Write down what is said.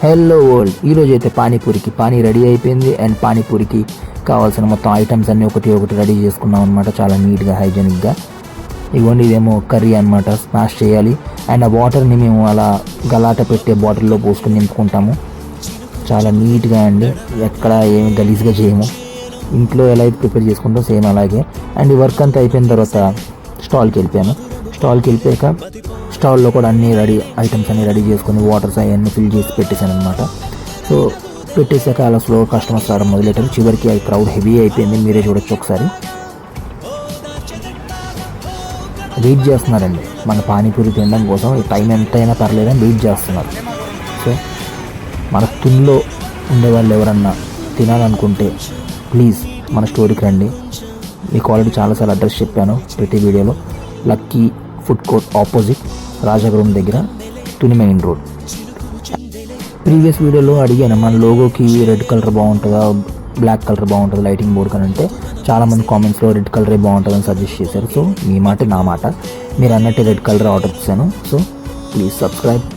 Hello world, ఈరోజు అయితే pani ready అయిపోయింది. అండ్ పానీపూరికి కావాల్సిన మొత్తం ఐటమ్స్ అన్నీ ఒకటి రెడీ చేసుకున్నాం అనమాట. చాలా నీట్గా హైజెనిక్గా. ఇవ్వండి, ఇదేమో కర్రీ అనమాట, స్మాష్ చేయాలి. అండ్ ఆ వాటర్ని మేము అలా గలాట పెట్టే బాటిల్లో పోసుకొని నింపుకుంటాము. చాలా నీట్గా అండి, ఎక్కడ ఏమి గలీజ్గా చేయము. ఇంట్లో ఎలా అయితే ప్రిపేర్ చేసుకుంటాం సేమ్ అలాగే. అండ్ ఈ వర్క్ అంతా అయిపోయిన తర్వాత స్టాల్కి వెళ్ళిపోయాక స్టాల్లో కూడా అన్ని ఐటమ్స్ అన్నీ రెడీ చేసుకొని వాటర్స్ అవన్నీ ఫిల్ చేసి పెట్టేశాను అనమాట. సో పెట్టేశాక అలా స్లో కస్టమర్స్ రావడం మొదలెట్టారు. చివరికి ఆ క్రౌడ్ హెవీ అయిపోయింది, మీరే చూడొచ్చు ఒకసారి. వెయిట్ చేస్తున్నారండి మన పానీపూరి తినడం కోసం. ఈ టైం ఎంతైనా పర్లేదని వెయిట్ చేస్తున్నారు. సో మన తుల్లో ఉండేవాళ్ళు ఎవరన్నా తినాలనుకుంటే ప్లీజ్ మన స్టోరీకి రండి. మీకు ఆల్రెడీ చాలాసార్లు అడ్రస్ చెప్పాను ప్రతి వీడియోలో. Lucky food court opposite Rajapuram దగ్గర, తుని మెయిన్ రోడ్. ప్రీవియస్ వీడియోలో అడిగాను మన లోగోకి రెడ్ కలర్ బాగుంటుందా, బ్లాక్ కలర్ బాగుంటుంది లైటింగ్ బోర్డ్ అని అంటే చాలామంది కామెంట్స్లో రెడ్ కలరే బాగుంటుందని సజెస్ట్ చేశారు. సో మీ మాట నా మాట, మీరు అన్నట్టు రెడ్ కలర్ ఆర్డర్ చేశాను. So please subscribe.